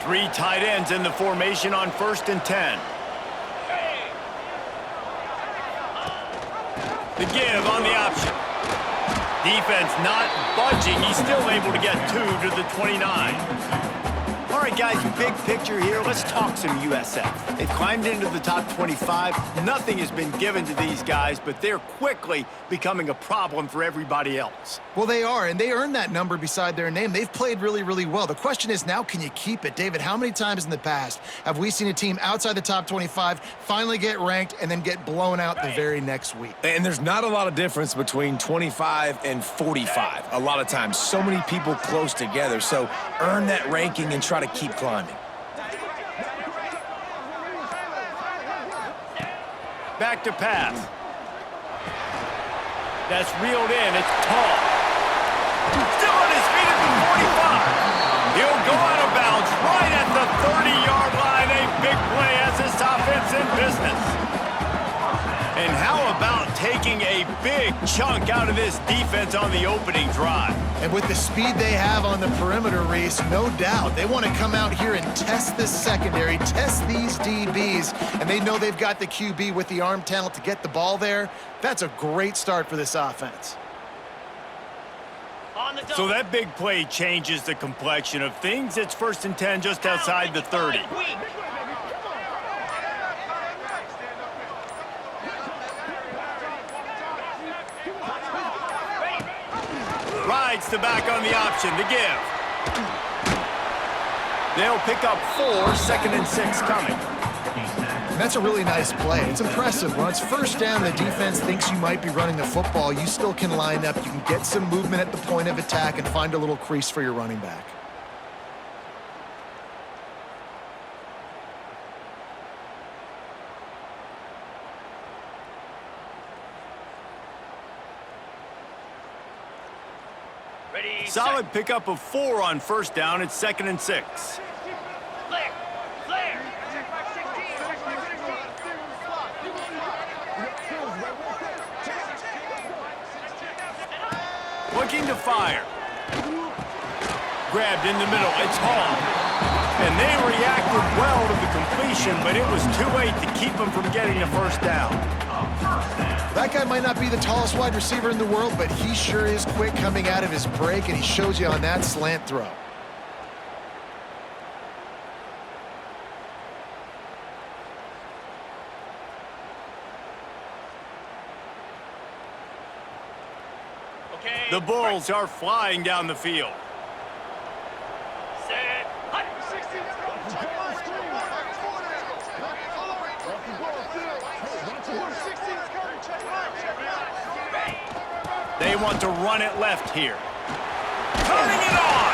Three tight ends in the formation on 1st and 10. The give on the option. Defense not budging. He's still able to get 2 to the 29. All right, guys, big picture here. Let's talk some USF. They've climbed into the top 25. Nothing has been given to these guys, but they're quickly becoming a problem for everybody else. Well, they are, and they earned that number beside their name. They've played really, really well. The question is now, can you keep it? David, how many times in the past have we seen a team outside the top 25 finally get ranked and then get blown out the very next week? And there's not a lot of difference between 25 and 45. A lot of times, so many people close together. So earn that ranking and try to keep climbing. Back to pass. That's reeled in. It's tall. Still on his feet at the 45. He'll go out of bounds right at the 30-yard line. A big play as this offense in business. And how about taking a big chunk out of this defense on the opening drive? And with the speed they have on the perimeter, Reese, no doubt, they want to come out here and test this secondary, test these DBs, and they know they've got the QB with the arm talent to get the ball there. That's a great start for this offense. So that big play changes the complexion of things. It's 1st and 10 just outside the 30. Rides the back on the option, the give. They'll pick up 4, 2nd and 6 coming. And that's a really nice play. It's impressive. When it's 1st down, the defense thinks you might be running the football. You still can line up. You can get some movement at the point of attack and find a little crease for your running back. Solid pickup of 4 on 1st down. It's 2nd and 6. Looking to fire. Grabbed in the middle. It's Hall. And they reacted well to the completion, but it was too late to keep them from getting the 1st down. That guy might not be the tallest wide receiver in the world, but he sure is quick coming out of his break, and he shows you on that slant throw. The Bulls are flying down the field. They want to run it left here. Turning it on!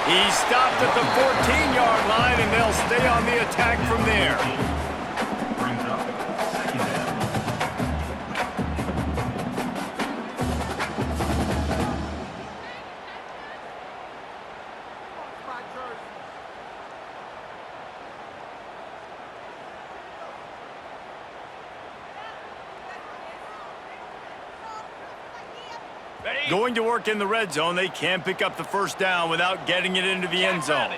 He's stopped at the 14-yard line, and they'll stay on the attack from there. Going to work in the red zone. They can't pick up the 1st down without getting it into the end zone.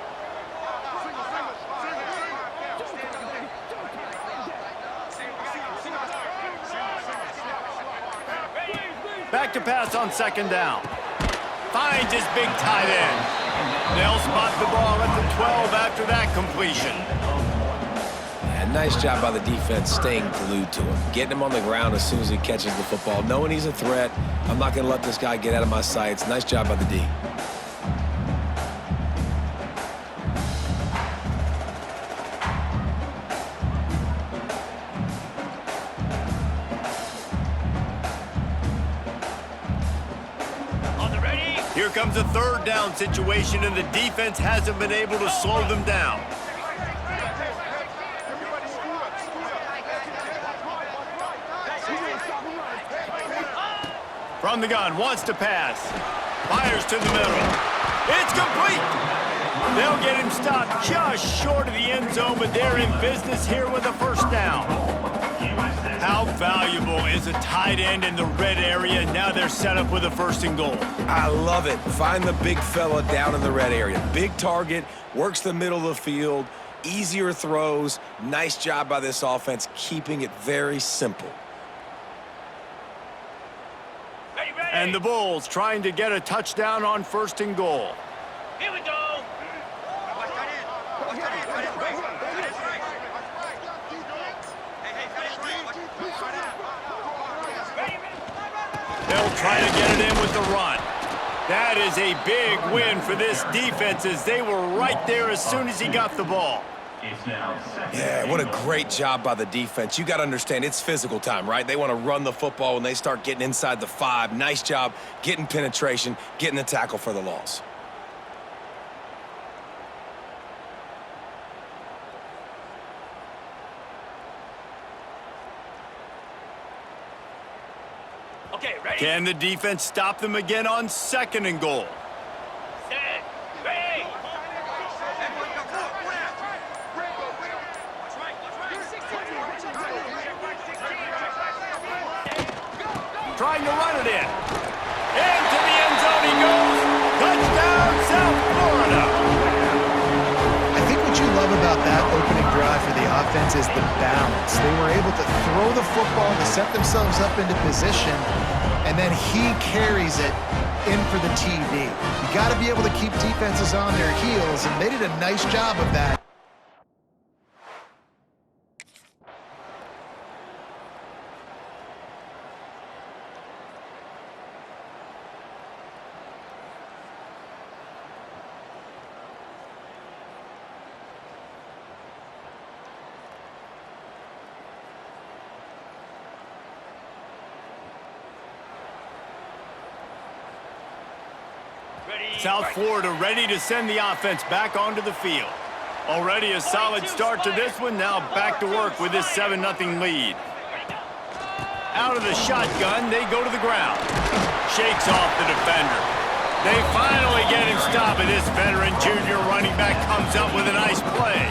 Back to pass on 2nd down. Finds his big tight end. They'll spot the ball at the 12 after that completion. Nice job by the defense staying glued to him, getting him on the ground as soon as he catches the football, knowing he's a threat. I'm not going to let this guy get out of my sights. Nice job by the D. Here comes a 3rd down situation, and the defense hasn't been able to slow them down. From the gun, wants to pass. Fires to the middle. It's complete. They'll get him stopped just short of the end zone, but they're in business here with a 1st down. How valuable is a tight end in the red area? Now they're set up with a 1st and goal. I love it. Find the big fella down in the red area. Big target, works the middle of the field, easier throws. Nice job by this offense, keeping it very simple. And the Bulls trying to get a touchdown on 1st and goal. Here we go. They'll try to get it in with the run. That is a big win for this defense as they were right there as soon as he got the ball. Yeah, what a great job by the defense. You got to understand, it's physical time, right? They want to run the football when they start getting inside the 5. Nice job getting penetration, getting the tackle for the loss. Okay, ready? Can the defense stop them again on 2nd and goal? Set. Ready. Trying to run it in. Into the end zone he goes. Touchdown, South Florida. I think what you love about that opening drive for the offense is the balance. They were able to throw the football to set themselves up into position, and then he carries it in for the TD. You got to be able to keep defenses on their heels, and they did a nice job of that. South Florida ready to send the offense back onto the field. Already a solid start to this one. Now back to work with this 7-0 lead. Out of the shotgun, they go to the ground. Shakes off the defender. They finally get him stopped, and this veteran junior running back comes up with a nice play.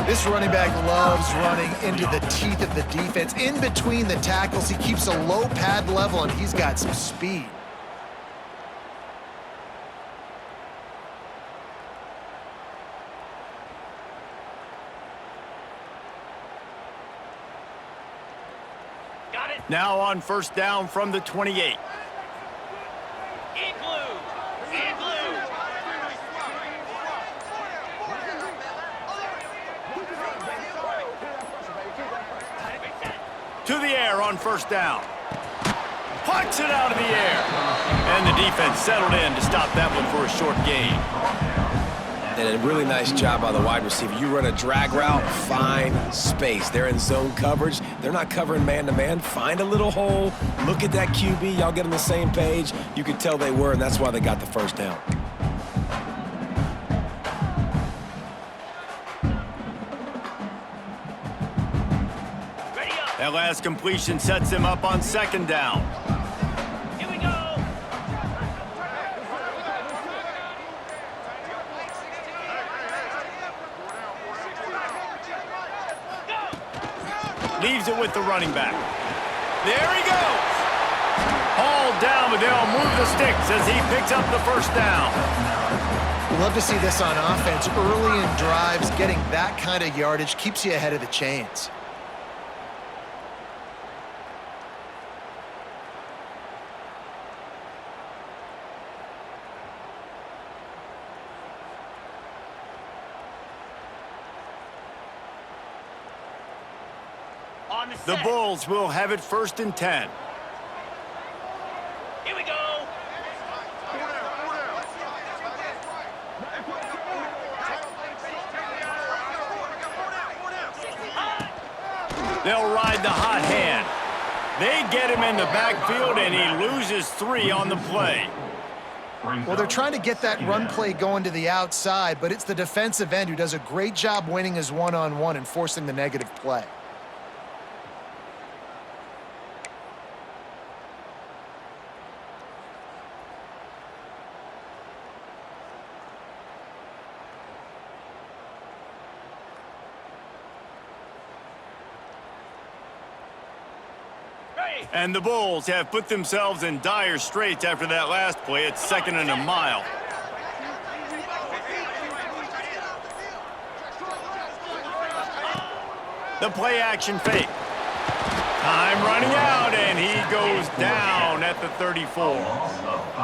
This running back loves running into the teeth of the defense. In between the tackles, he keeps a low pad level, and he's got some speed. Now on 1st down from the 28. In blue. In blue. To the air on 1st down. Pucks it out of the air. And the defense settled in to stop that one for a short gain. And a really nice job by the wide receiver. You run a drag route, find space. They're in zone coverage. They're not covering man-to-man. Find a little hole. Look at that QB. Y'all get on the same page. You could tell they were, and that's why they got the 1st down. That last completion sets him up on 2nd down. Here we go. Leaves it with the running back. There he goes. Hauled down, but they'll move the sticks as he picks up the 1st down. We love to see this on offense. Early in drives, getting that kind of yardage keeps you ahead of the chains. On The set. Bulls will have it 1st and 10. Here we go. They'll ride the hot hand. They get him in the backfield, and he loses 3 on the play. Well, they're trying to get that run play going to the outside, but it's the defensive end who does a great job winning his one-on-one and forcing the negative play. Ready. And the Bulls have put themselves in dire straits after that last play. It's 2nd and a mile. The play action fake. Time running out, and he goes down at the 34.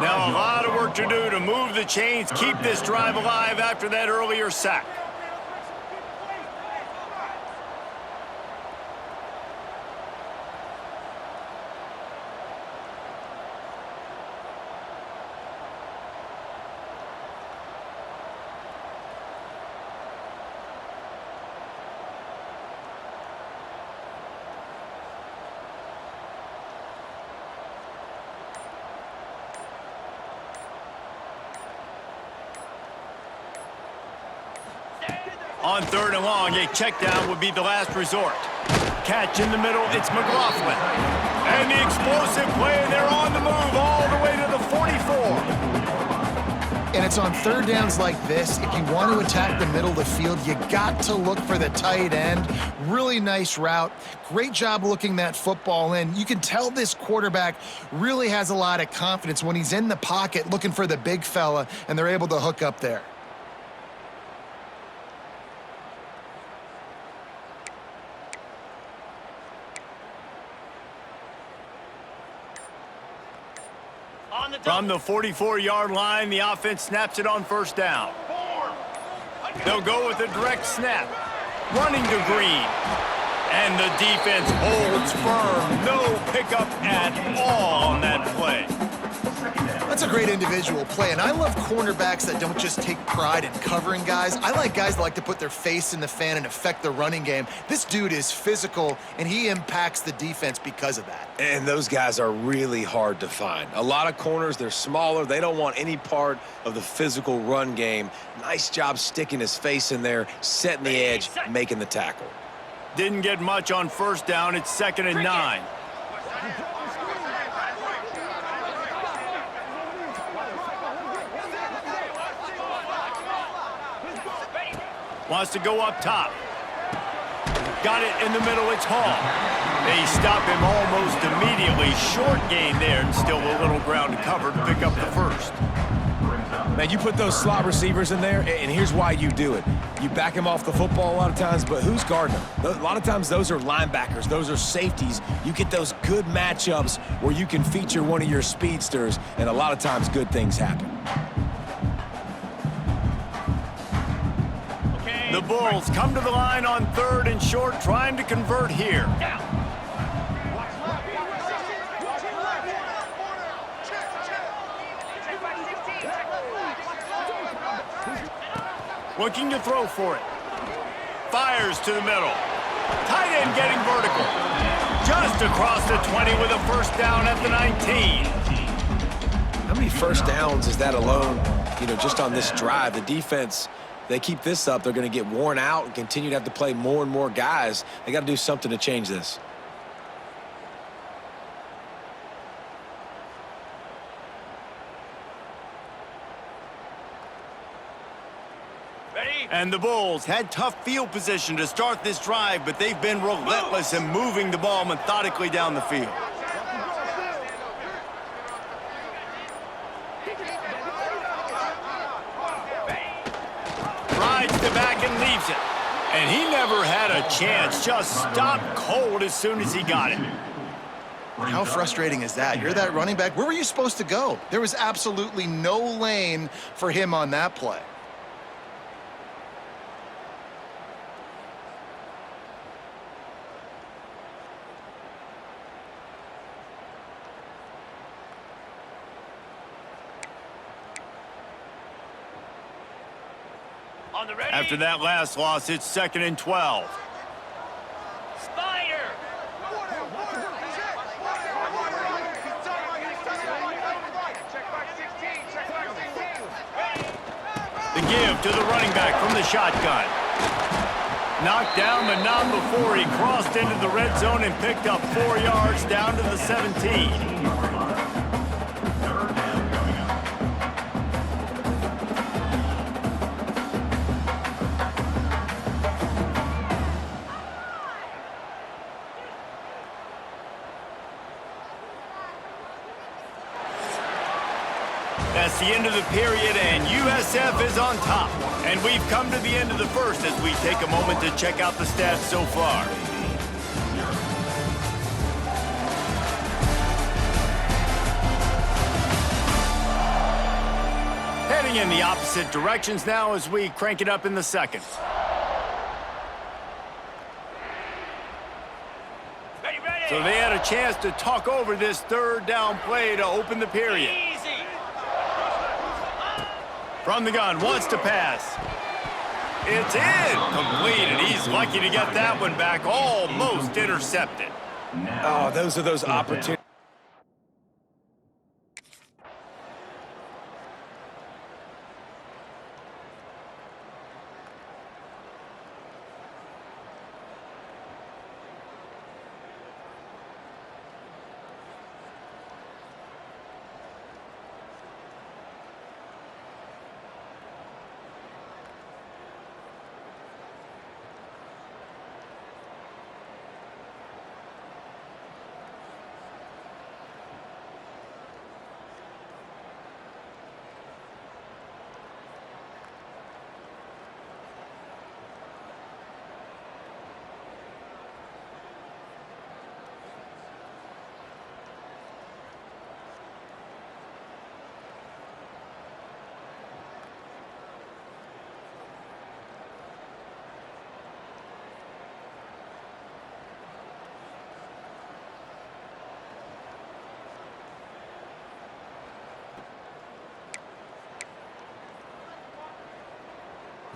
Now a lot of work to do to move the chains, keep this drive alive after that earlier sack. On 3rd and long, a check down would be the last resort. Catch in the middle, it's McLaughlin. And the explosive play, and they're on the move all the way to the 44. And it's on 3rd downs like this, if you want to attack the middle of the field, you got to look for the tight end. Really nice route. Great job looking that football in. You can tell this quarterback really has a lot of confidence when he's in the pocket looking for the big fella, and they're able to hook up there. From the 44-yard line, the offense snaps it on 1st down. They'll go with a direct snap. Running to Green. And the defense holds firm. No pickup at all on that play. That's a great individual play, and I love cornerbacks that don't just take pride in covering guys. I like guys that like to put their face in the fan and affect the running game. This dude is physical, and he impacts the defense because of that. And those guys are really hard to find. A lot of corners, they're smaller. They don't want any part of the physical run game. Nice job sticking his face in there, setting the edge, making the tackle. Didn't get much on 1st down. It's 2nd and 9. Wants to go up top. Got it in the middle, it's Hall. They stop him almost immediately. Short gain there, and still a little ground to cover to pick up the 1st. Man, you put those slot receivers in there, and here's why you do it. You back him off the football a lot of times, but who's guarding him? A lot of times those are linebackers. Those are safeties. You get those good matchups where you can feature one of your speedsters, and a lot of times good things happen. The Bulls come to the line on 3rd and short, trying to convert here. Looking to throw for it. Fires to the middle. Tight end getting vertical. Just across the 20 with a 1st down at the 19. How many 1st downs is that alone, just on this drive? The defense, they keep this up, they're going to get worn out and continue to have to play more and more guys. They got to do something to change this. Ready. And the Bulls had tough field position to start this drive, but they've been relentless in moving the ball methodically down the field. Rides the back and leaves it. And he never had a chance. Just stopped cold as soon as he got it. How frustrating is that? You're that running back. Where were you supposed to go? There was absolutely no lane for him on that play. On the ready. After that last loss, it's 2nd and 12. Spider. The give to the running back from the shotgun. Knocked down, but not before he crossed into the red zone and picked up 4 yards down to the 17. the end of the period, and USF is on top. And we've come to the end of the first as we take a moment to check out the stats so far. Heading in the opposite directions now as we crank it up in the second. So they had a chance to talk over this third down play to open the period. Easy. From the gun, wants to pass. It's in, complete, and he's lucky to get that one back, almost intercepted. Oh, those are those opportunities.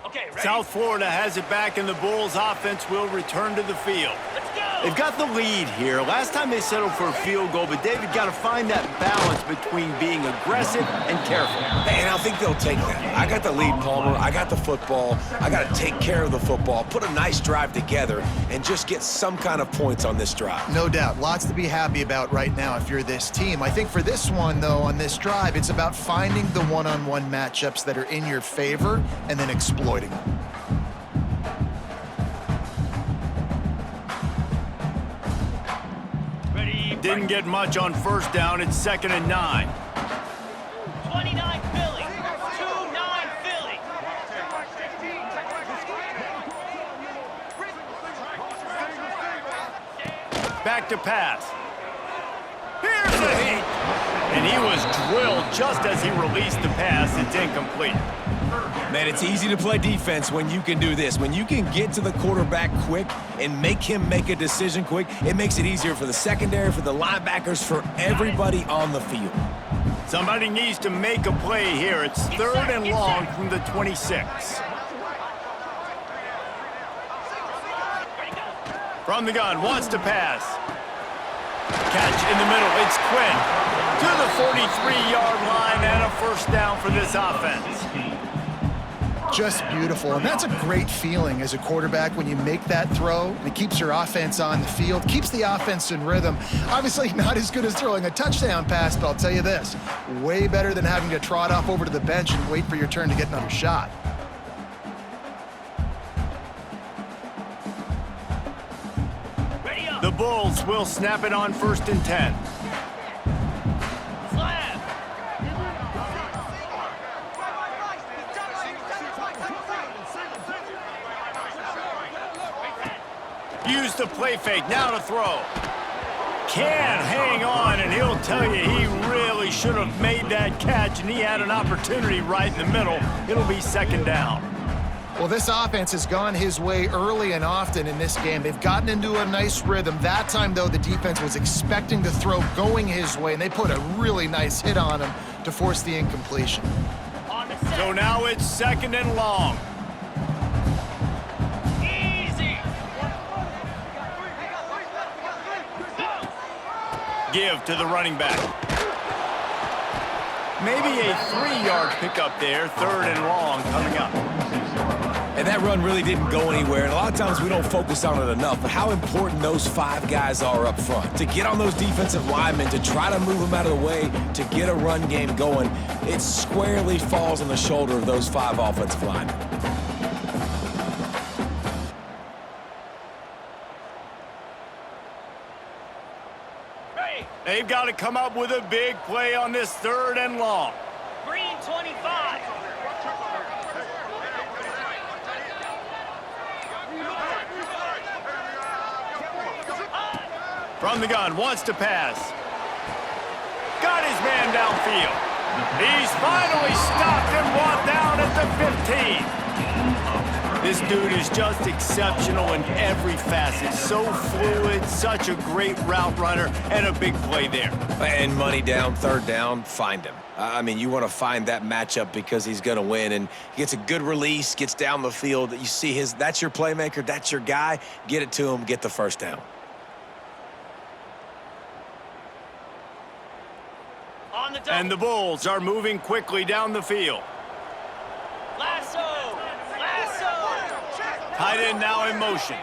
Okay, ready? South Florida has it back, and the Bulls offense will return to the field. Let's go. They've got the lead here. Last time they settled for a field goal, but David got to find that balance between being aggressive and careful. And I think they'll take that. I got the lead, Palmer. I got the football. I got to take care of the football, put a nice drive together, and just get some kind of points on this drive. No doubt. Lots to be happy about right now if you're this team. I think for this one, though, on this drive, it's about finding the one-on-one matchups that are in your favor and then exploiting them. Ready? Didn't get much on first down. It's 2nd and 9. 29 Philly. 2-9 Philly. Back to pass. Here's a hit. And he was drilled just as he released the pass. It's incomplete. Man, it's easy to play defense when you can do this. When you can get to the quarterback quick and make him make a decision quick, it makes it easier for the secondary, for the linebackers, for everybody on the field. Somebody needs to make a play here. It's 3rd and long from the 26. From the gun, wants to pass. Catch in the middle, it's Quinn. To the 43-yard line and a first down for this offense. Just beautiful, and that's a great feeling as a quarterback when you make that throw, and it keeps your offense on the field, keeps the offense in rhythm. Obviously not as good as throwing a touchdown pass, but I'll tell you this, way better than having to trot off over to the bench and wait for your turn to get another shot. Ready up. The Bulls will snap it on 1st and 10. Slam. Use the play fake, now to throw. Can't hang on, and he'll tell you he really should have made that catch, and he had an opportunity right in the middle. It'll be 2nd down. Well, this offense has gone his way early and often in this game. They've gotten into a nice rhythm. That time, though, the defense was expecting the throw going his way, and they put a really nice hit on him to force the incompletion. On the set. So now it's 2nd and long. Easy. Give to the running back. Maybe a 3-yard pickup there, 3rd and long coming up. And that run really didn't go anywhere, and a lot of times we don't focus on it enough, but how important those 5 guys are up front. To get on those defensive linemen, to try to move them out of the way, to get a run game going, it squarely falls on the shoulder of those 5 offensive linemen. Ready. They've got to come up with a big play on this 3rd and long. Green 25. From the gun, wants to pass. Got his man downfield. He's finally stopped and brought down at the 15. This dude is just exceptional in every facet. So fluid, such a great route runner, and a big play there. And money down, third down, find him. I mean, you want to find that matchup because he's going to win, and he gets a good release, gets down the field. You see that's your playmaker, that's your guy. Get it to him, get the first down. On the double. And the Bulls are moving quickly down the field. Lasso. Tight end now in motion.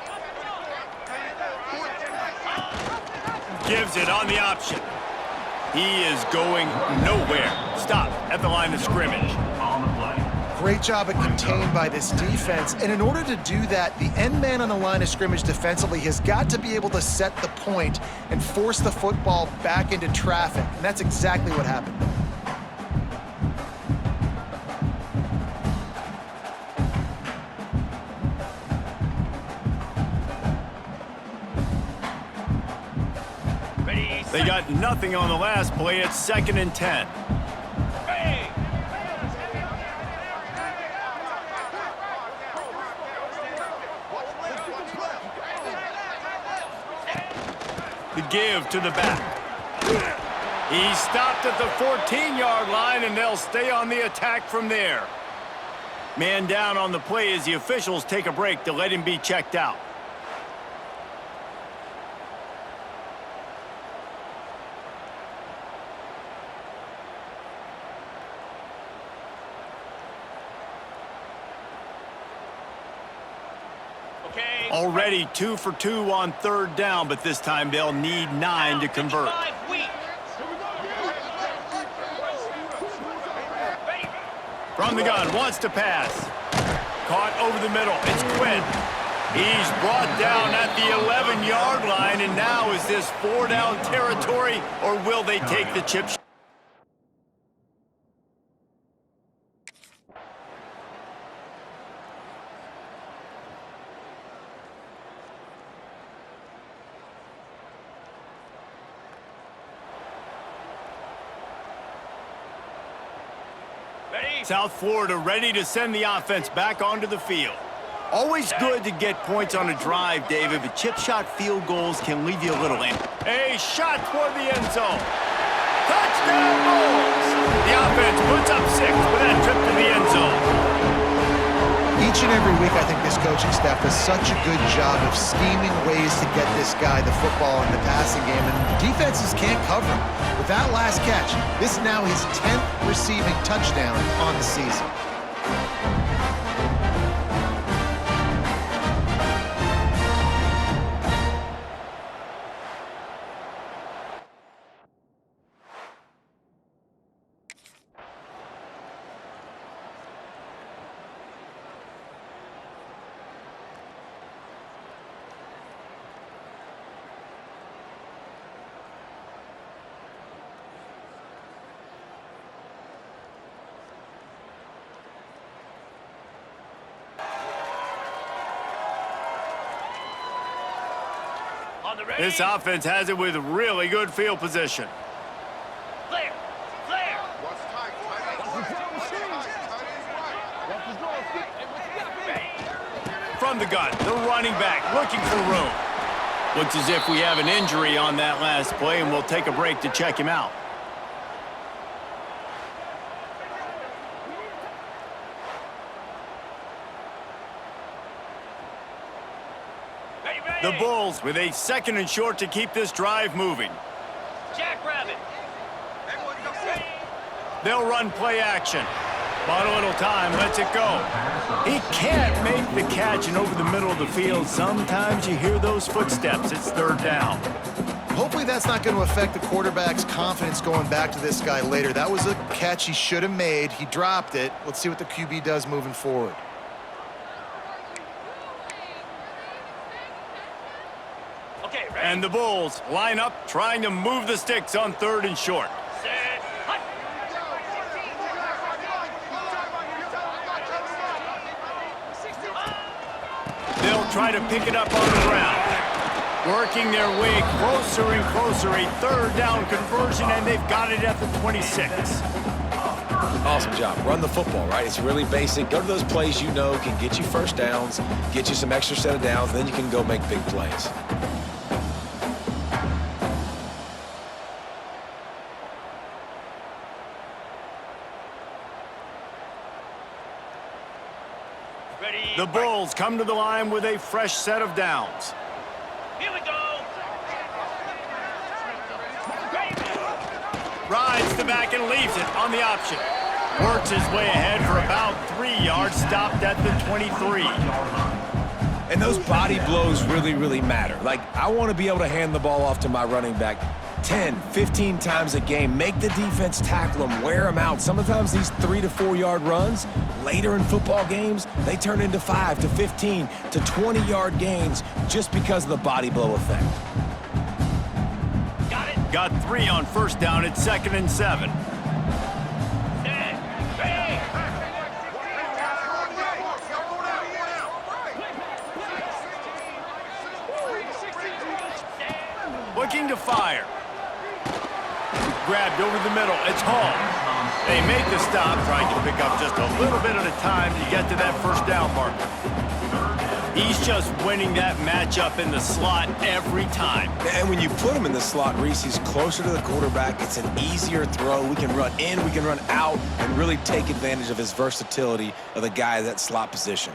Gives it on the option. He is going nowhere. Stop at the line of scrimmage. Great job at contained by this defense. And in order to do that, the end man on the line of scrimmage defensively has got to be able to set the point and force the football back into traffic. And that's exactly what happened. Ready, They got nothing on the last play. It's 2nd and 10. Ready. The give to the back. He stopped at the 14-yard line, and they'll stay on the attack from there. Man down on the play as the officials take a break to let him be checked out. Okay. Already 2 for 2 on 3rd down, but this time they'll need 9 to convert. 55 weak. Ready. From the gun, wants to pass. Caught over the middle. It's Quinn. He's brought down at the 11-yard line, and now is this 4-down territory, or will they take the chip shot? Ready. South Florida ready to send the offense back onto the field. Always good to get points on a drive, David, but chip shot field goals can leave you a little in. A shot toward the end zone. Touchdown Bulls! The offense puts up 6 with that trip to the end zone. Each and every week, I think this coaching staff does such a good job of scheming ways to get this guy the football in the passing game, and defenses can't cover him. With that last catch, this is now his 10th receiving touchdown on the season. On the ready. This offense has it with really good field position. Clear. Clear. From the gun, the running back looking for room. Looks as if we have an injury on that last play, and we'll take a break to check him out. Ready, ready. The Bulls with a 2nd and short to keep this drive moving. Jackrabbit. Ready. They'll run play action. Bought a little time, lets it go. He can't make the catch, and over the middle of the field, sometimes you hear those footsteps. It's 3rd down. Hopefully that's not going to affect the quarterback's confidence going back to this guy later. That was a catch he should have made. He dropped it. Let's see what the QB does moving forward. Okay, ready. And the Bulls line up, trying to move the sticks on 3rd and short. Set. Hut. try to pick it up on the ground. Working their way closer and closer, a third down conversion, and they've got it at the 26. Awesome job. Run the football, right? It's really basic. Go to those plays you know can get you first downs, get you some extra set of downs, then you can go make big plays. Ready. The Bulls come to the line with a fresh set of downs. Here we go. Ready. Rides the back and leaves it on the option. Works his way ahead for about 3 yards, stopped at the 23. And those body blows really, really matter. Like, I want to be able to hand the ball off to my running back 10, 15 times a game. Make the defense tackle them, wear them out. Sometimes these 3 to 4 yard runs, later in football games, they turn into 5 to 15 to 20 yard gains just because of the body blow effect. Got it. Got 3 on first down at 2nd and 7. Set. Ready. Looking to fire. Grabbed over the middle. It's Hall. They make the stop, trying to pick up just a little bit at a time to get to that first down marker. He's just winning that matchup in the slot every time. And when you put him in the slot, Reese, he's closer to the quarterback. It's an easier throw. We can run in, we can run out, and really take advantage of his versatility of the guy at that slot position.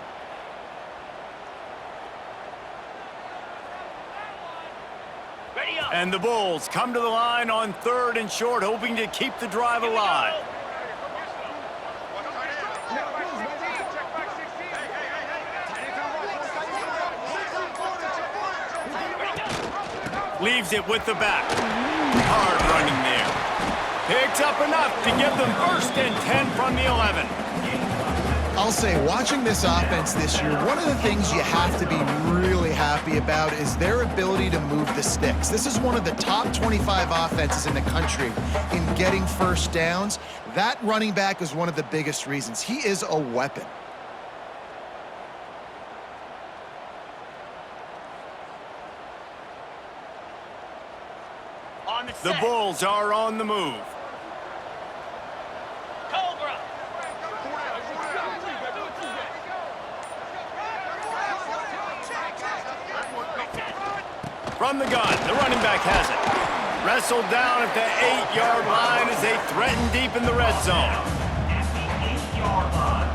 Ready up. And the Bulls come to the line on 3rd and short, hoping to keep the drive alive. Leaves it with the back. Hard running there. Picks up enough to give them 1st and 10 from the 11. I'll say, watching this offense this year, one of the things you have to be really happy about is their ability to move the sticks. This is one of the top 25 offenses in the country in getting first downs. That running back is one of the biggest reasons. He is a weapon. On the The set. Bulls are on the move. Cobra. From the gun, the running back has it. Wrestled down at the 8-yard line as they threaten deep in the red zone. At the 8-yard line.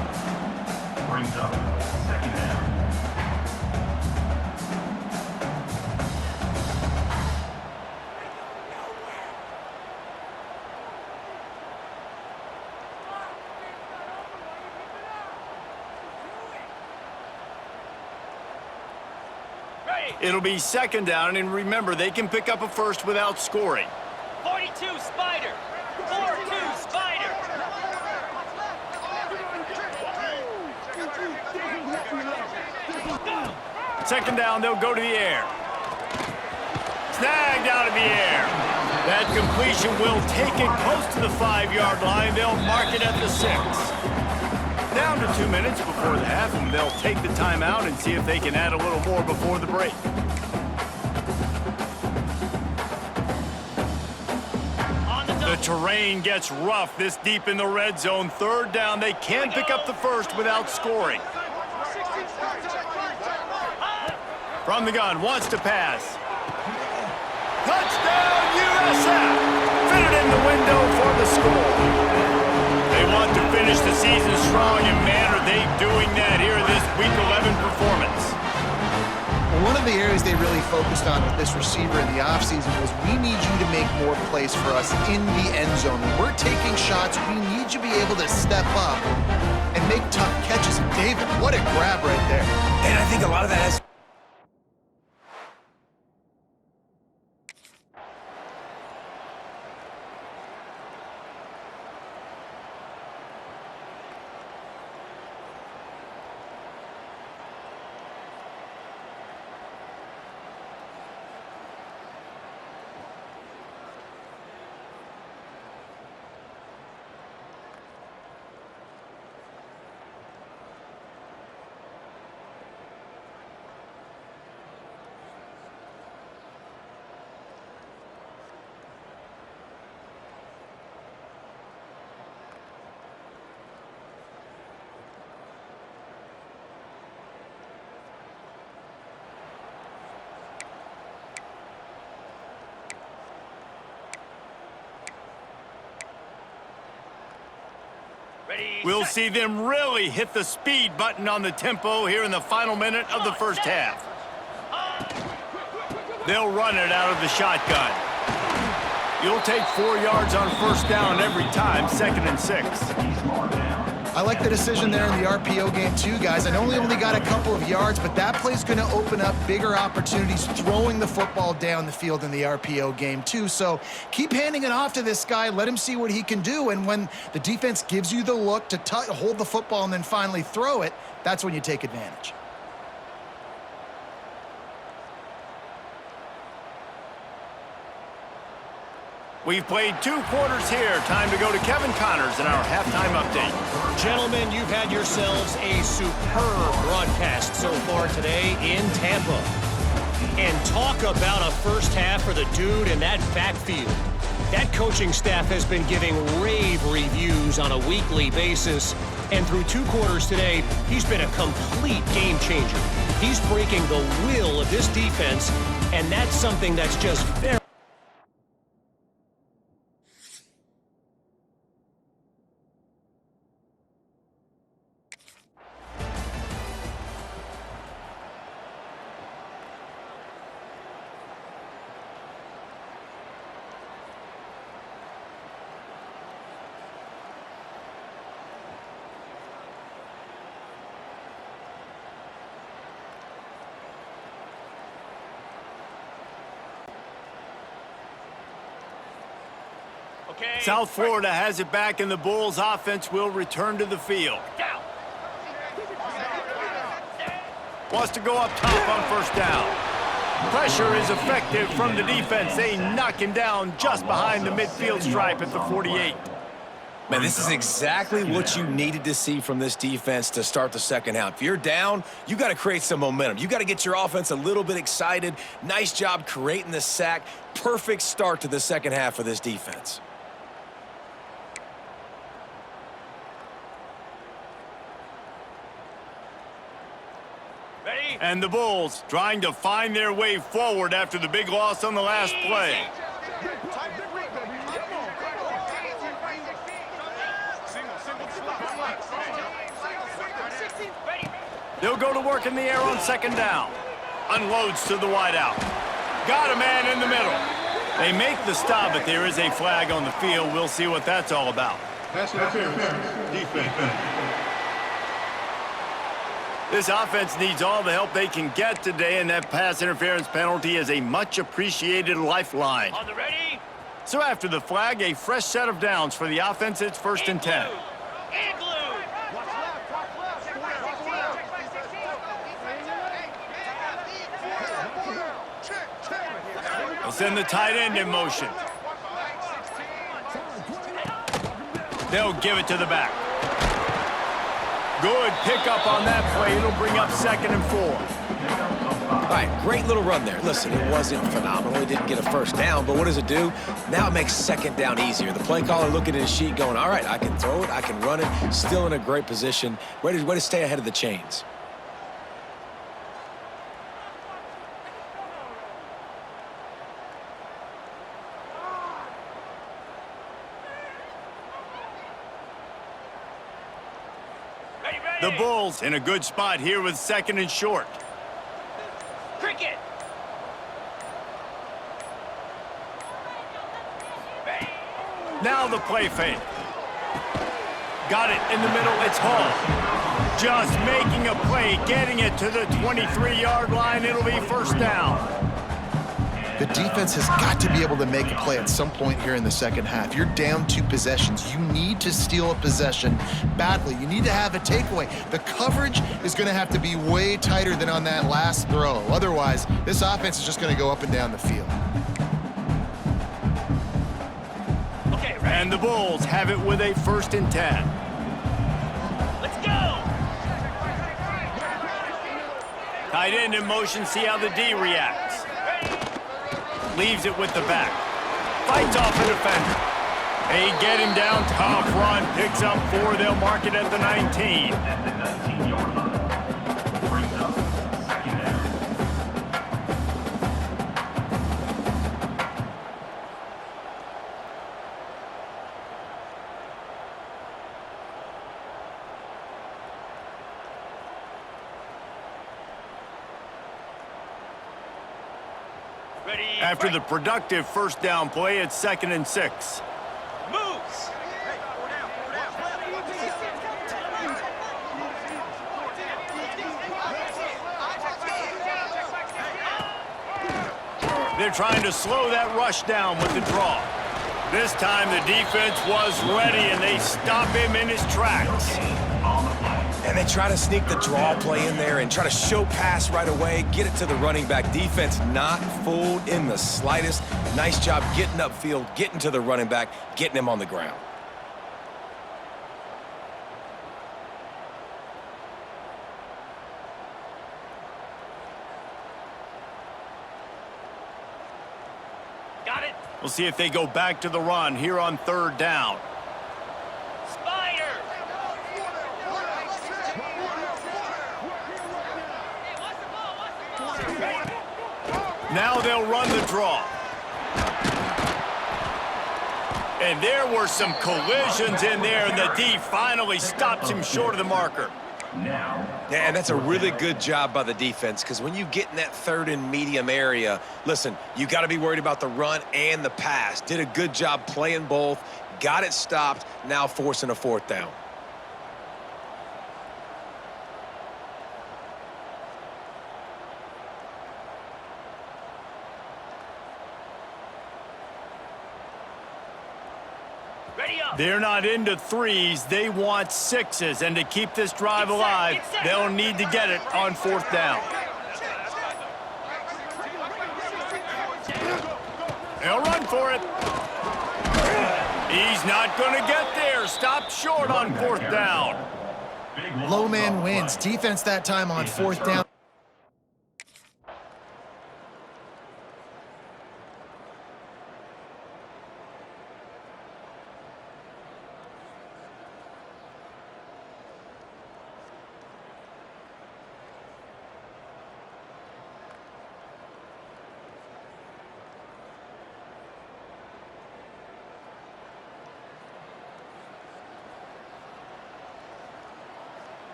Brings up 2nd down. Ready. It'll be 2nd down, and remember, they can pick up a first without scoring. 42 Spider. 4-2 Spider. 2nd down, they'll go to the air. Snagged out of the air. That completion will take it close to the 5-yard line. They'll mark it at the 6. Down to 2 minutes before the half, and they'll take the timeout and see if they can add a little more before the break. On the The double. terrain gets rough this deep in the red zone. 3rd down, they can pick up the first without scoring. From the gun, wants to pass. Touchdown, USF! Fit it in the window for the score. They want to finish the season strong, and man, are they doing that here in this Week 11 performance. One of the areas they really focused on with this receiver in the offseason was, we need you to make more plays for us in the end zone. When we're taking shots, we need you to be able to step up and make tough catches. And David, what a grab right there. And I think a lot of that has Ready, We'll set. see them really hit the speed button on the tempo here in the final minute of the first half. They'll run it out of the shotgun. You'll take 4 yards on first down every time, 2nd and 6. I like the decision there in the RPO game too, guys. I know we only got a couple of yards, but that play's going to open up bigger opportunities throwing the football down the field in the RPO game too. So keep handing it off to this guy. Let him see what he can do. And when the defense gives you the look to hold the football and then finally throw it, that's when you take advantage. We've played 2 quarters here. Time to go to Kevin Connors in our halftime update. Gentlemen, you've had yourselves a superb broadcast so far today in Tampa. And talk about a first half for the dude in that backfield. That coaching staff has been giving rave reviews on a weekly basis. And through 2 quarters today, he's been a complete game changer. He's breaking the will of this defense, and that's something that's just very... Okay. South Florida has it back, and the Bulls offense will return to the field. Down. Wants to go up top on first down. Pressure is effective from the defense. They knock him down just behind the midfield stripe at the 48. Man, this is exactly what you needed to see from this defense to start the second half. If you're down, you got to create some momentum. You got to get your offense a little bit excited. Nice job creating the sack. Perfect start to the second half for this defense. Ready? And the Bulls trying to find their way forward after the big loss on the last play. Ready? They'll go to work in the air on second down. Unloads to the wideout. Got a man in the middle. They make the stop, but there is a flag on the field. We'll see what that's all about. Pass interference. Defense. This offense needs all the help they can get today, and that pass interference penalty is a much-appreciated lifeline. On the ready? So after the flag, a fresh set of downs for the offense. It's 1st and 10. Igloo. They'll send the tight end in motion. They'll give it to the back. Good pickup on that play. It'll bring up 2nd and 4. All right, great little run there. Listen, it wasn't phenomenal. He didn't get a first down, but what does it do? Now it makes second down easier. The play caller looking at his sheet going, all right, I can throw it, I can run it, still in a great position. Way to stay ahead of the chains. Ready, The ready. Bulls in a good spot here with 2nd and short. Cricket. Ready. Now the play fake. Got it in the middle. It's Hall. Just making a play, getting it to the 23-yard line. It'll be 1st down. The defense has got to be able to make a play at some point here in the second half. You're down 2 possessions. You need to steal a possession badly. You need to have a takeaway. The coverage is going to have to be way tighter than on that last throw. Otherwise, this offense is just going to go up and down the field. Okay, ready. And the Bulls have it with a 1st and 10. Let's go. Tight end in motion. See how the D reacts. Leaves it with the back. Fights off a defender. They get him down. Tough run. Picks up 4. They'll mark it at the 19. At the 19-yard line. Brings up 2nd down. Ready, After fight. the productive first down play, it's 2nd and 6. Moves. They're trying to slow that rush down with the draw. This time the defense was ready, and they stop him in his tracks. And they try to sneak the draw play in there and try to show pass right away, get it to the running back. Defense not fooled in the slightest. Nice job getting upfield, getting to the running back, getting him on the ground. Got it. We'll see if they go back to the run here on 3rd down. Spider. Now they'll run the draw. And there were some collisions in there, and the D finally stops him short of the marker. Now, Yeah, and that's a really good job by the defense, because when you get in that 3rd and medium area, listen, you got to be worried about the run and the pass. Did a good job playing both, got it stopped, now forcing a 4th down. Ready up. They're not into 3s, they want 6s, and to keep this drive alive, they'll need to get it on 4th down. They'll run for it. He's not going to get there. Stopped short on 4th down. Low man wins. Defense that time on 4th down.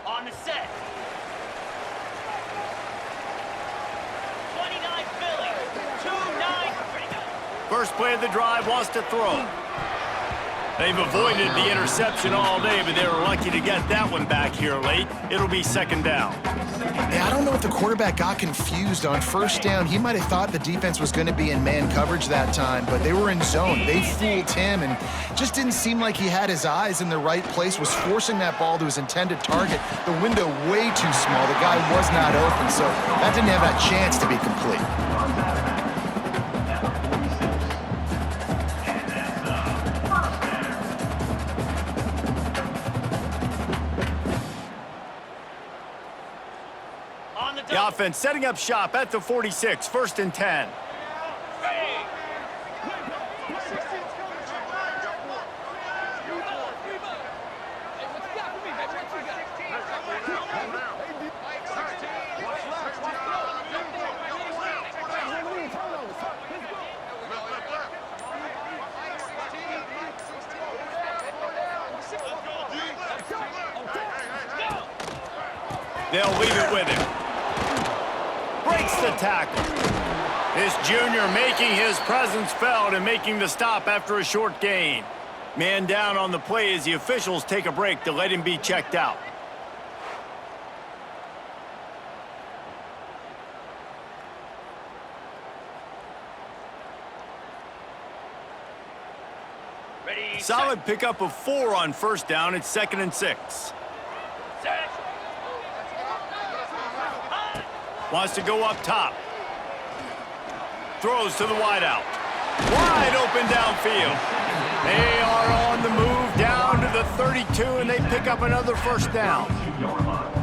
On the set. 29 Philly. 2-9. Ready go. First play of the drive, wants to throw. They've avoided the interception all day, but they were lucky to get that one back here late. It'll be 2nd down. Yeah, I don't know if the quarterback got confused on 1st down. He might have thought the defense was going to be in man coverage that time, but they were in zone. They fooled him and just didn't seem like he had his eyes in the right place, was forcing that ball to his intended target. The window way too small. The guy was not open, so that didn't have that chance to be complete. On the The double. offense setting up shop at the 46, 1st and 10. Ready. They'll leave it with him. Breaks the tackle. This junior making his presence felt and making the stop after a short gain. Man down on the play as the officials take a break to let him be checked out. Ready. Solid pickup of 4 on 1st down. It's 2nd and 6. Set. Wants to go up top. Throws to the wideout. Wide open downfield. They are on the move down to the 32, and they pick up another 1st down. 2-yard line.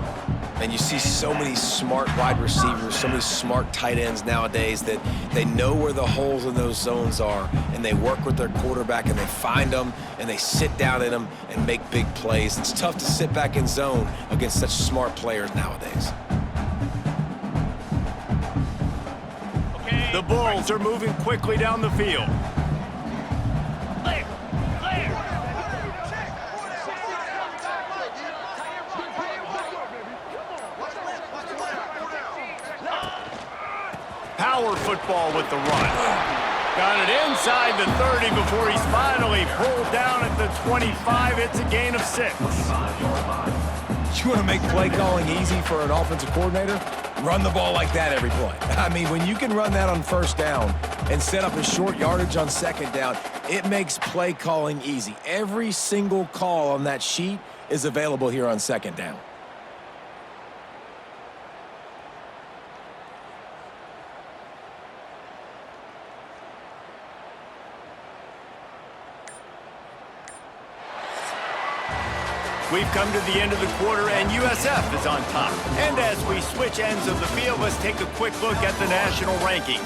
And you see so many smart wide receivers, so many smart tight ends nowadays that they know where the holes in those zones are, and they work with their quarterback, and they find them, and they sit down in them and make big plays. It's tough to sit back in zone against such smart players nowadays. Okay. The Bulls are moving quickly down the field. Clear. Clear. Power football with the run. Got it inside the 30 before he's finally pulled down at the 25. It's a gain of 6. You want to make play calling easy for an offensive coordinator? Run the ball like that every play. I mean, when you can run that on first down and set up a short yardage on second down, it makes play calling easy. Every single call on that sheet is available here on second down. We've come to the end of the quarter, and USF is on top. And as we switch ends of the field, let's take a quick look at the national rankings.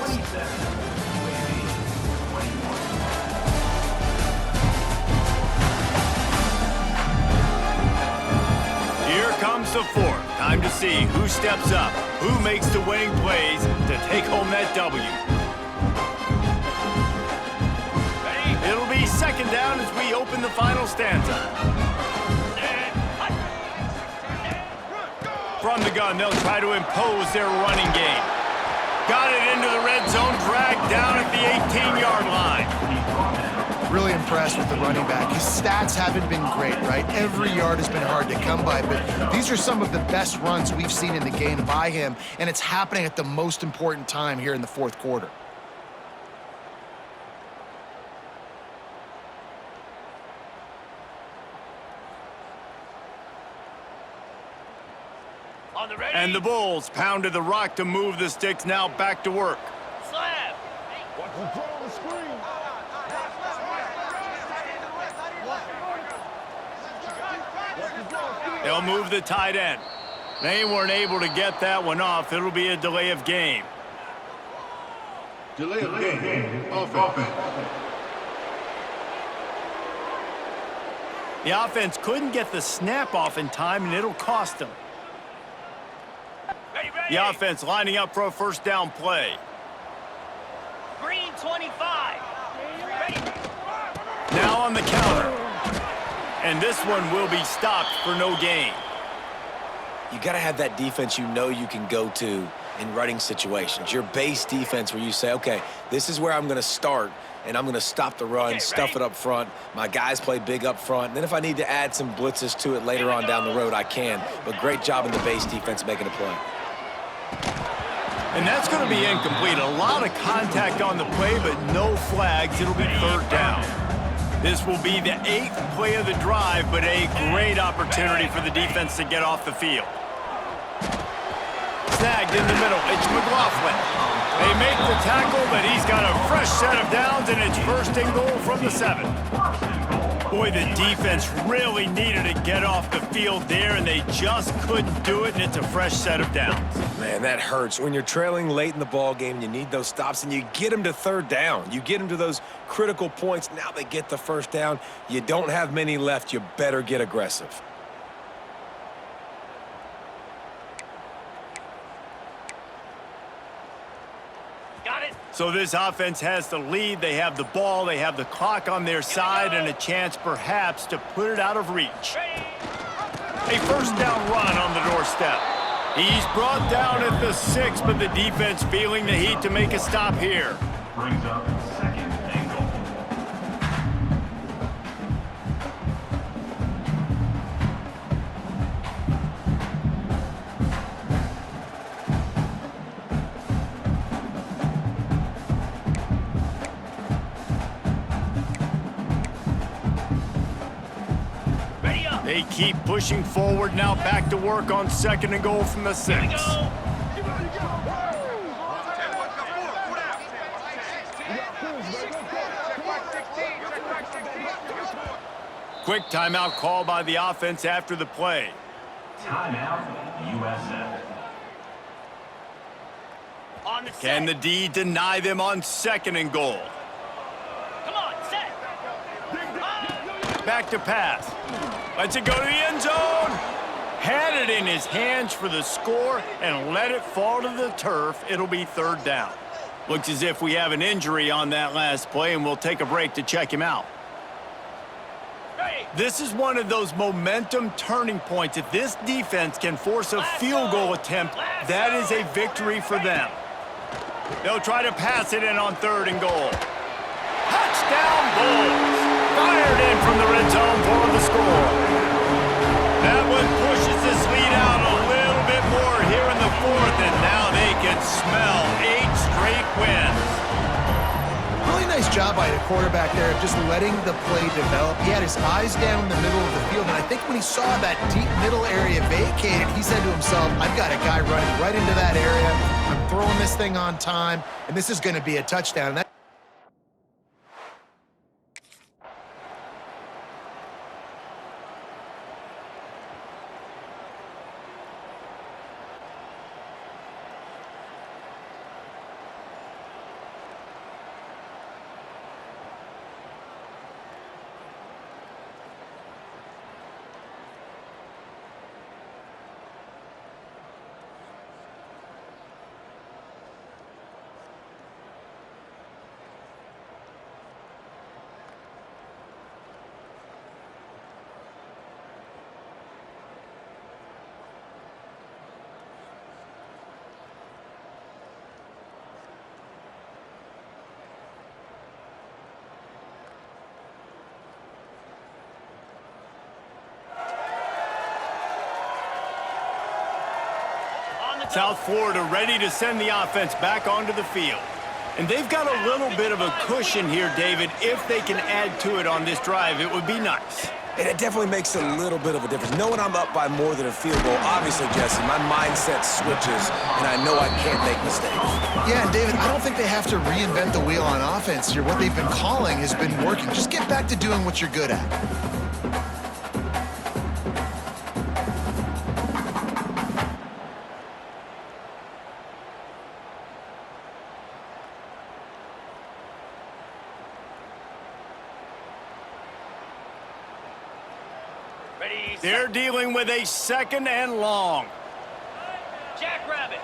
Here comes the fourth. Time to see who steps up, who makes the winning plays to take home that W. It'll be second down as we open the final stanza. From the gun, they'll try to impose their running game. Got it into the red zone, dragged down at the 18-yard line. Really impressed with the running back. His stats haven't been great, right? Every yard has been hard to come by, but these are some of the best runs we've seen in the game by him, and it's happening at the most important time here in the fourth quarter. On the ready. And the Bulls pounded the rock to move the sticks, now back to work. Slab. They'll move the tight end. They weren't able to get that one off. It'll be a delay of game. Delay of game. Offense. The offense couldn't get the snap off in time, and it'll cost them. Ready, ready. The offense lining up for a first down play. Green 25. Ready. Now on the counter. And this one will be stopped for no gain. You got to have that defense you know you can go to in running situations. Your base defense where you say, okay, this is where I'm going to start, and I'm going to stop the run, Okay, stuff it up front. My guys play big up front. And then if I need to add some blitzes to it later on down the road, I can. But great job in the base defense making a play. And that's going to be incomplete. A lot of contact on the play, but no flags. It'll be third down. This will be the 8th play of the drive, but a great opportunity for the defense to get off the field. Snagged in the middle. It's McLaughlin. They make the tackle, but he's got a fresh set of downs, and it's first and goal from the 7. Boy, the defense really needed to get off the field there, and they just couldn't do it, and it's a fresh set of downs. Man, that hurts. When you're trailing late in the ball game, you need those stops, and you get them to third down. You get them to those critical points. Now they get the first down. You don't have many left. You better get aggressive. Got it. So this offense has the lead. They have the ball. They have the clock on their side and a chance perhaps to put it out of reach. Ready. A first down run on the doorstep. He's brought down at the 6, but the defense feeling the heat to make a stop here. Brings up second and goal. Ready up. They keep pushing forward, now back to work on second and goal from the 6. Here we go. Quick timeout call by the offense after the play. Timeout, USF. On the set. Can the D deny them on 2nd and goal? Come on, set. Back to pass. Lets it go to the end zone. Had it in his hands for the score and let it fall to the turf. It'll be 3rd down. Looks as if we have an injury on that last play, and we'll take a break to check him out. Ready. This is one of those momentum turning points. If this defense can force a field goal attempt, that is a victory for them. They'll try to pass it in on 3rd and goal. Touchdown Bulls! Fired in from the red zone for the score. That one pushes this lead out a little bit more here in the 4th, and now they can smell 8 straight wins. Really nice job by the quarterback there of just letting the play develop. He had his eyes down the middle of the field, and I think when he saw that deep middle area vacated, he said to himself, I've got a guy running right into that area. I'm throwing this thing on time, and this is going to be a touchdown. South Florida ready to send the offense back onto the field. And they've got a little bit of a cushion here, David. If they can add to it on this drive, it would be nice. And it definitely makes a little bit of a difference. Knowing I'm up by more than a field goal, obviously, Jesse, my mindset switches, and I know I can't make mistakes. Yeah, and David, I don't think they have to reinvent the wheel on offense here. What they've been calling has been working. Just get back to doing what you're good at. Ready, set. They're dealing with a 2nd and long. Jackrabbit.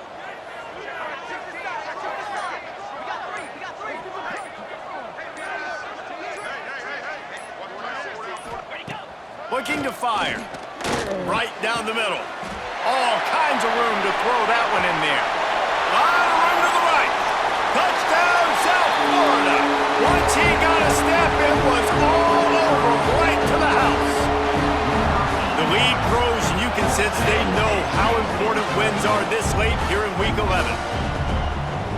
Ready, go. Looking to fire. Right down the middle. All kinds of room to throw that one in there. Lot of room to the right. Touchdown, South Florida. Once he got a step, it was all over, right to the house. The lead grows, and you can sense they know how important wins are this late here in Week 11.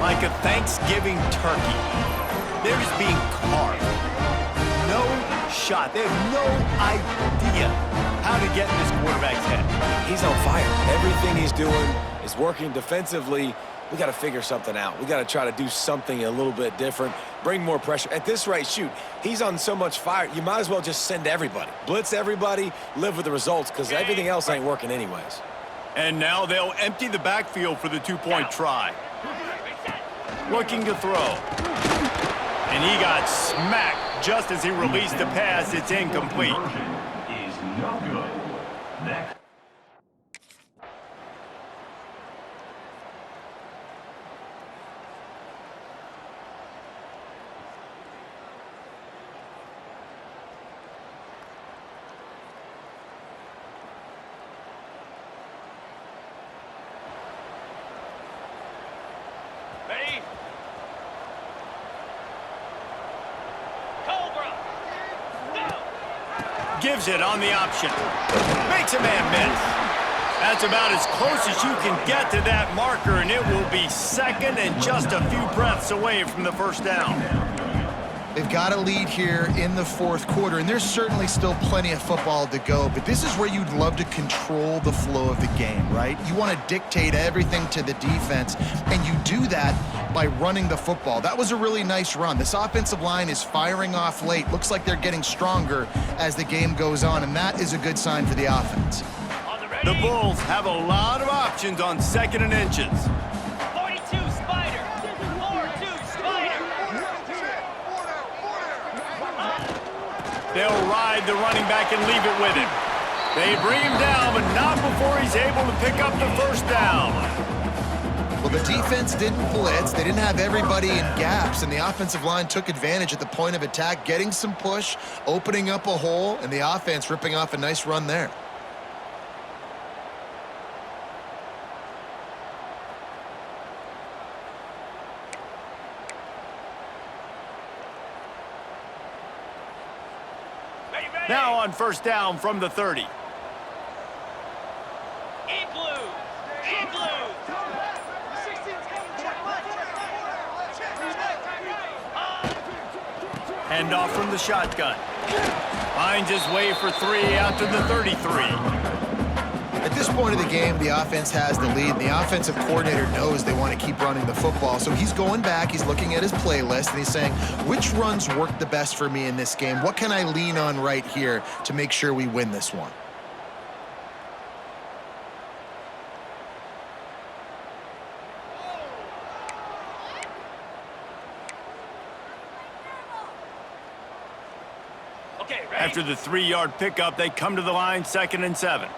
Like a Thanksgiving turkey, they're just being carved. No shot. They have no idea how to get in this quarterback's head. He's on fire. Everything he's doing is working defensively. We got to figure something out. We got to try to do something a little bit different, bring more pressure. At this rate, shoot, he's on so much fire, you might as well just send everybody. Blitz everybody, live with the results, because everything else ain't working anyways. And now they'll empty the backfield for the 2-point try. Looking to throw. And he got smacked just as he released the pass. It's incomplete. Is no good. Next. Ready? Cobra. Go. Gives it on the option. Makes a man miss. That's about as close as you can get to that marker, and it will be 2nd and just a few breaths away from the 1st down. They've got a lead here in the 4th quarter, and there's certainly still plenty of football to go, but this is where you'd love to control the flow of the game, right? You want to dictate everything to the defense, and you do that by running the football. That was a really nice run. This offensive line is firing off late. Looks like they're getting stronger as the game goes on, and that is a good sign for the offense. On the ready. The Bulls have a lot of options on 2nd and inches. 42 Spider. 4-2 Spider. They'll ride the running back and leave it with him. They bring him down, but not before he's able to pick up the first down. Well, the defense didn't blitz. They didn't have everybody in gaps, and the offensive line took advantage at the point of attack, getting some push, opening up a hole, and the offense ripping off a nice run there. Now on first down from the 30. Igloo. Igloo. Handoff from the shotgun. Finds his way for 3 out to the 33. At this point of the game, the offense has the lead, and the offensive coordinator knows they want to keep running the football. So he's going back, he's looking at his playlist, and he's saying, which runs work the best for me in this game? What can I lean on right here to make sure we win this one? Okay, ready? After the 3-yard pickup, they come to the line, 2nd and 7.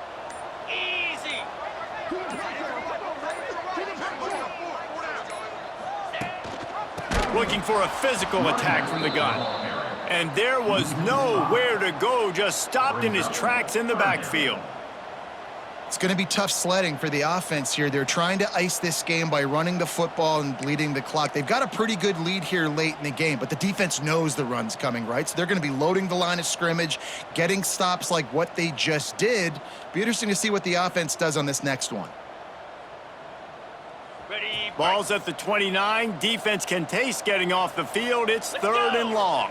Easy. Looking for a physical attack from the gun. And there was nowhere to go, just stopped in his tracks in the backfield. It's going to be tough sledding for the offense here. They're trying to ice this game by running the football and bleeding the clock. They've got a pretty good lead here late in the game, but the defense knows the run's coming, right? So they're going to be loading the line of scrimmage, getting stops like what they just did. Be interesting to see what the offense does on this next one. Ready. Ball's at the 29. Defense can taste getting off the field. It's 3rd and long.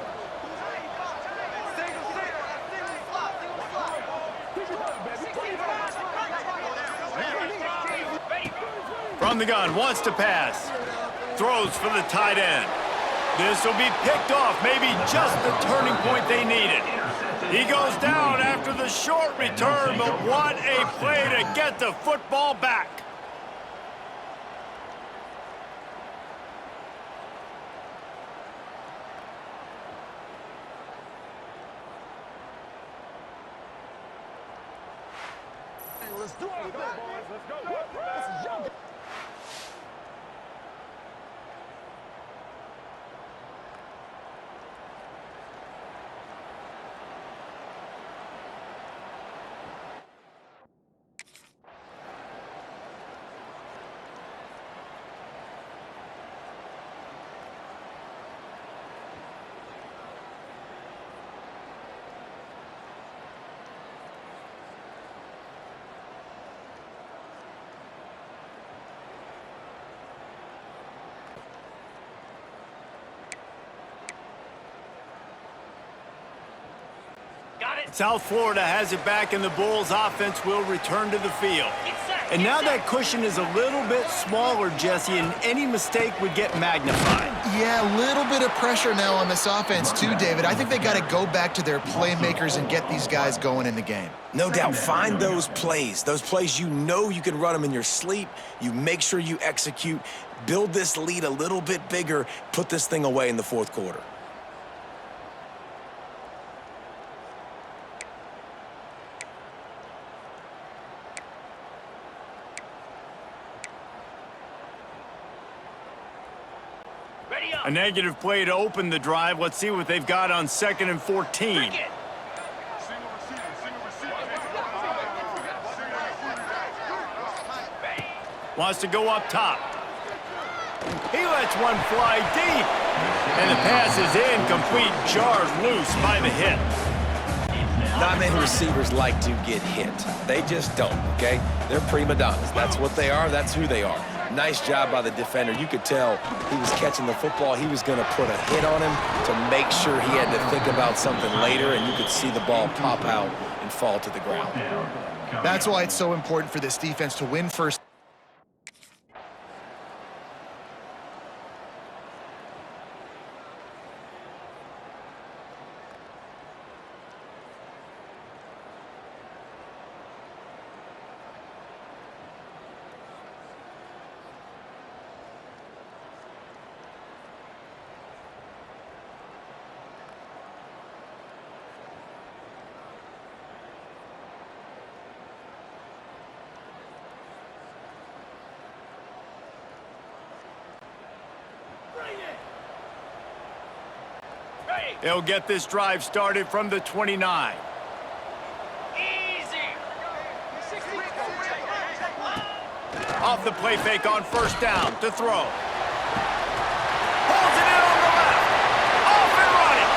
From the gun, wants to pass. Throws for the tight end. This will be picked off, maybe just the turning point they needed. He goes down after the short return, but what a play to get the football back. Let's do it, boys. Let's go. This is young. Got it. South Florida has it back, and the Bulls offense will return to the field. Get set. And Get now set. that cushion is a little bit smaller, Jesse, and any mistake would get magnified. Yeah, a little bit of pressure now on this offense too, David. I think they got to go back to their playmakers and get these guys going in the game. No doubt, find those plays you know you can run them in your sleep. You make sure you execute, build this lead a little bit bigger, put this thing away in the 4th quarter. Ready up. A negative play to open the drive. Let's see what they've got on 2nd and 14. Bring it. Wants to go up top. He lets one fly deep. And the pass is incomplete, jarred loose by the hit. Not many receivers like to get hit. They just don't, okay? They're prima donnas. That's what they are. That's who they are. Nice job by the defender. You could tell he was catching the football. He was going to put a hit on him to make sure he had to think about something later, and you could see the ball pop out and fall to the ground. That's why it's so important for this defense to win first. They'll get this drive started from the 29. Easy. Off the play fake on first down to throw. Holds it in on the left. Off and running.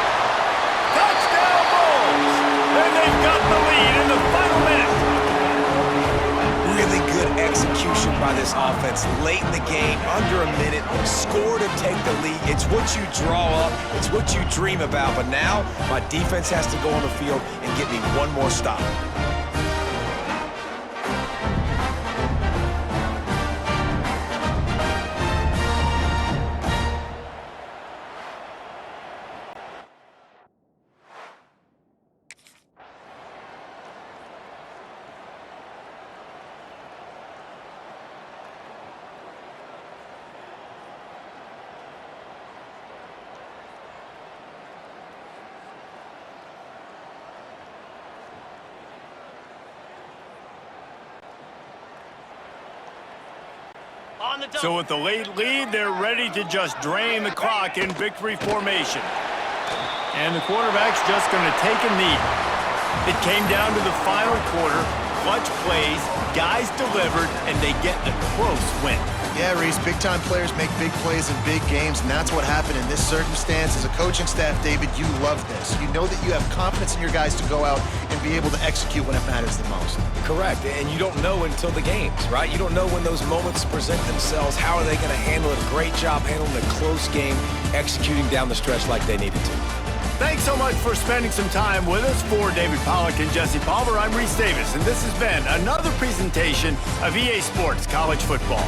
Touchdown Bulls. And they've got the lead in the final minute. Really good execution by this offense late in the game, under a minute, score to take the lead. It's what you draw up, it's what you dream about, but now my defense has to go on the field and get me one more stop. On the double. So with the late lead, they're ready to just drain the clock in victory formation. And the quarterback's just going to take a knee. It came down to the final quarter. Clutch plays, guys delivered, and they get a close win. Yeah, Reese, big-time players make big plays in big games, and that's what happened in this circumstance. As a coaching staff, David, you love this. You know that you have confidence in your guys to go out and be able to execute when it matters the most. Correct, and you don't know until the games, right? You don't know when those moments present themselves. How are they going to handle it? Great job handling a close game, executing down the stretch like they needed to. Thanks so much for spending some time with us. For David Pollack and Jesse Palmer, I'm Reese Davis, and this has been another presentation of EA Sports College Football.